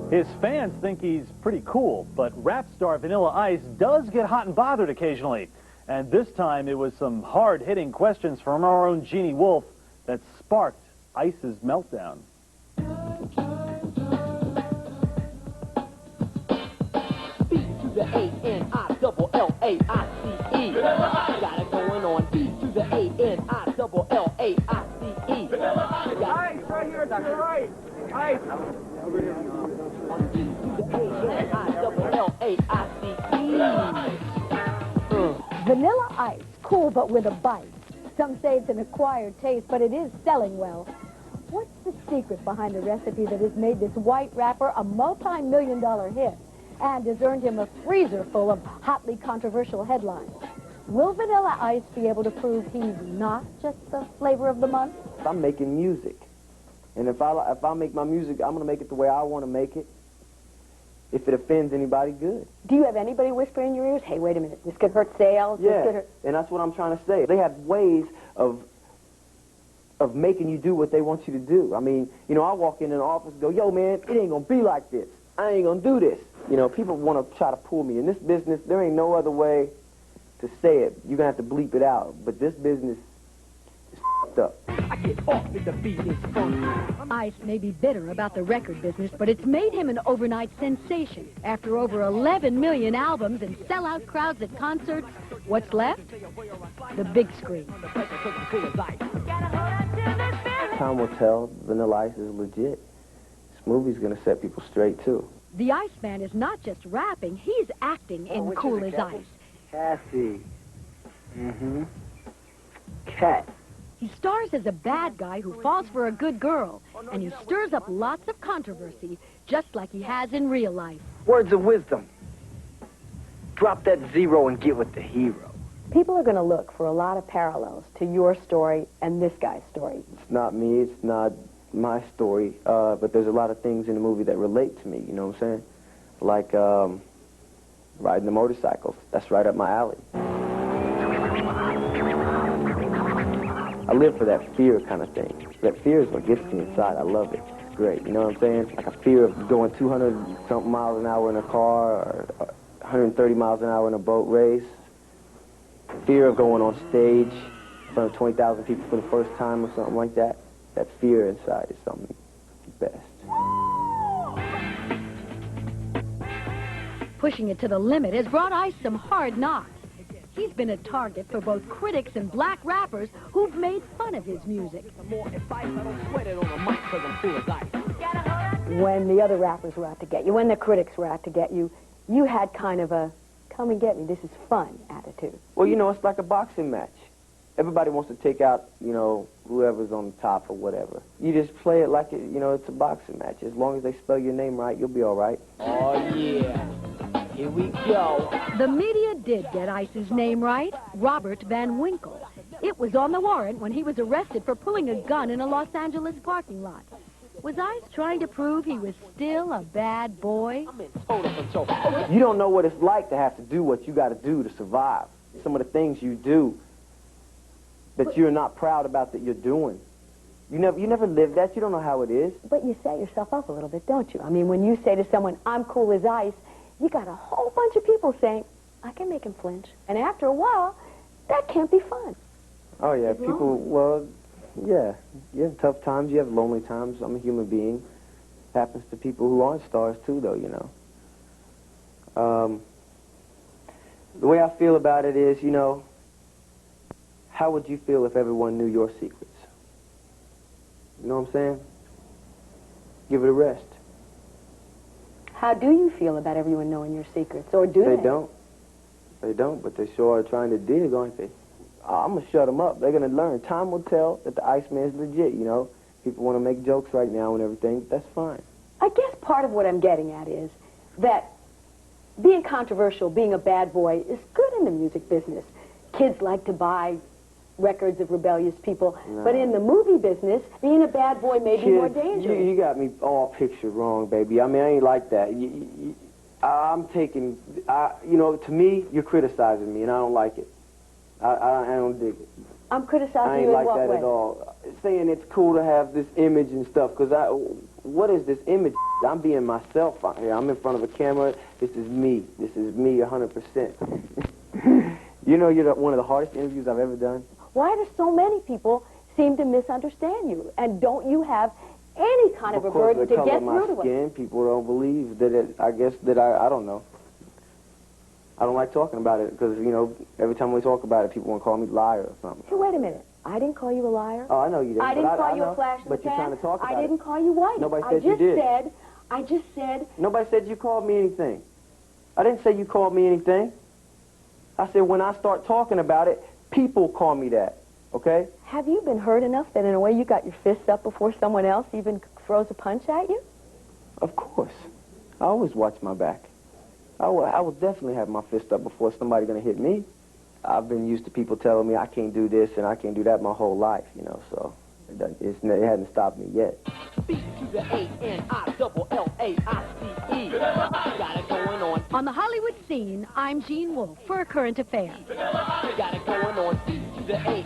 His fans think he's pretty cool, but rap star Vanilla Ice does get hot and bothered occasionally. And this time it was some hard-hitting questions from our own Jeannie Wolf that sparked Ice's meltdown. B to the A-N-I-double-L-A-I-C-E. Got it going on. B to the A-N-I-double-L-A-I-C-E. Ice, right here to the right. Ice. Over here. B to the A-N-I-double-L-A-I-C-E. Vanilla Ice, cool but with a bite. Some say it's an acquired taste, but it is selling well. What's the secret behind the recipe that has made this white rapper a multi-million-dollar hit and has earned him a freezer full of hotly controversial headlines? Will Vanilla Ice be able to prove he's not just the flavor of the month? I'm making music. And if I make my music, I'm going to make it the way I want to make it. If it offends anybody, good. Do you have anybody whisper in your ears, hey, wait a minute, this could hurt sales? Yeah, this could hurt... and that's what I'm trying to say. They have ways of making you do what they want you to do. I mean, you know, I walk in an office and go, yo, man, it ain't going to be like this. I ain't going to do this. You know, people want to try to pull me. In this business, there ain't no other way to say it. You're going to have to bleep it out. But this business is f***ed up. I get off with the beat is funky. Ice may be bitter about the record business, but it's made him an overnight sensation. After over 11 million albums and sellout crowds at concerts, what's left? The big screen. Time will tell. Vanilla Ice is legit. This movie's going to set people straight, too. The Iceman is not just rapping, he's acting in Cool as Ice. Cassie. Mm-hmm. Cat. He stars as a bad guy who falls for a good girl, and he stirs up lots of controversy, just like he has in real life. Words of wisdom. Drop that zero and get with the hero. People are going to look for a lot of parallels to your story and this guy's story. It's not me, it's not my story, but there's a lot of things in the movie that relate to me, you know what I'm saying? Like riding the motorcycles. That's right up my alley. I live for that fear kind of thing. That fear is what gets me inside. I love it. It's great, you know what I'm saying? Like a fear of going 200-something miles an hour in a car or 130 miles an hour in a boat race. Fear of going on stage in front of 20,000 people for the first time or something like that. That fear inside is something best. Pushing it to the limit has brought Ice some hard knocks. He's been a target for both critics and black rappers who've made fun of his music. When the other rappers were out to get you, when the critics were out to get you, you had kind of a come and get me, this is fun attitude. Well, you know, it's like a boxing match. Everybody wants to take out, you know, whoever's on top or whatever. You just play it like, you know, it's a boxing match. As long as they spell your name right, you'll be all right. Oh, yeah. Here we go. The media did get Ice's name right, Роберт Вэн Винкл. It was on the warrant when he was arrested for pulling a gun in a Los Angeles parking lot. Was Ice trying to prove he was still a bad boy? You don't know what it's like to have to do what you got to do to survive. Some of the things you do that you're not proud about that you're doing. You never lived that. You don't know how it is. But you set yourself up a little bit, don't you? I mean, when you say to someone, I'm cool as ice, you got a whole bunch of people saying, I can make him flinch. And after a while, that can't be fun. Oh, yeah. People, well, yeah. You have tough times. You have lonely times. I'm a human being. Happens to people who aren't stars, too, though, you know. The way I feel about it is, you know, how would you feel if everyone knew your secrets? You know what I'm saying? Give it a rest. How do you feel about everyone knowing your secrets, or do they? They don't. They don't, but they sure are trying to dig, aren't they? I'm going to shut them up. They're going to learn. Time will tell that the Iceman's legit, you know. People want to make jokes right now and everything, but that's fine. I guess part of what I'm getting at is that being controversial, being a bad boy, is good in the music business. Kids like to buy records of rebellious people, but in the movie business, being a bad boy may be more dangerous. You got me all pictured wrong, baby. I mean, I ain't like that. I'm taking, you know, to me, you're criticizing me, and I don't like it. I don't dig it. I'm criticizing I ain't you in like what that way? at all. Saying it's cool to have this image and stuff, because what is this image? I'm being myself out here. I'm in front of a camera. This is me. This is me 100%. You know, you're one of the hardest interviews I've ever done. Why do so many people seem to misunderstand you? And don't you have any kind of a burden to get through to skin, people don't believe that I guess that I don't know. I don't like talking about it because, you know, every time we talk about it, people want to call me liar or something. Hey, wait a minute. I didn't call you a liar. Oh, I know you didn't. I didn't call you a flash in the pan. But you're trying to talk about it. I didn't call you white. Nobody said you did. I just said... Nobody said you called me anything. I didn't say you called me anything. I said when I start talking about it, people call me that, okay? Have you been hurt enough that in a way you got your fists up before someone else even throws a punch at you? Of course. I always watch my back. I will definitely have my fist up before somebody going to hit me. I've been used to people telling me I can't do this and I can't do that my whole life, you know, so it hasn't stopped me yet. B to the A-N-I-double-L-A-I-C-E. Got it going on. On the Hollywood scene, I'm Jean Wolfe for A Current Affair. Got it going on. B to the A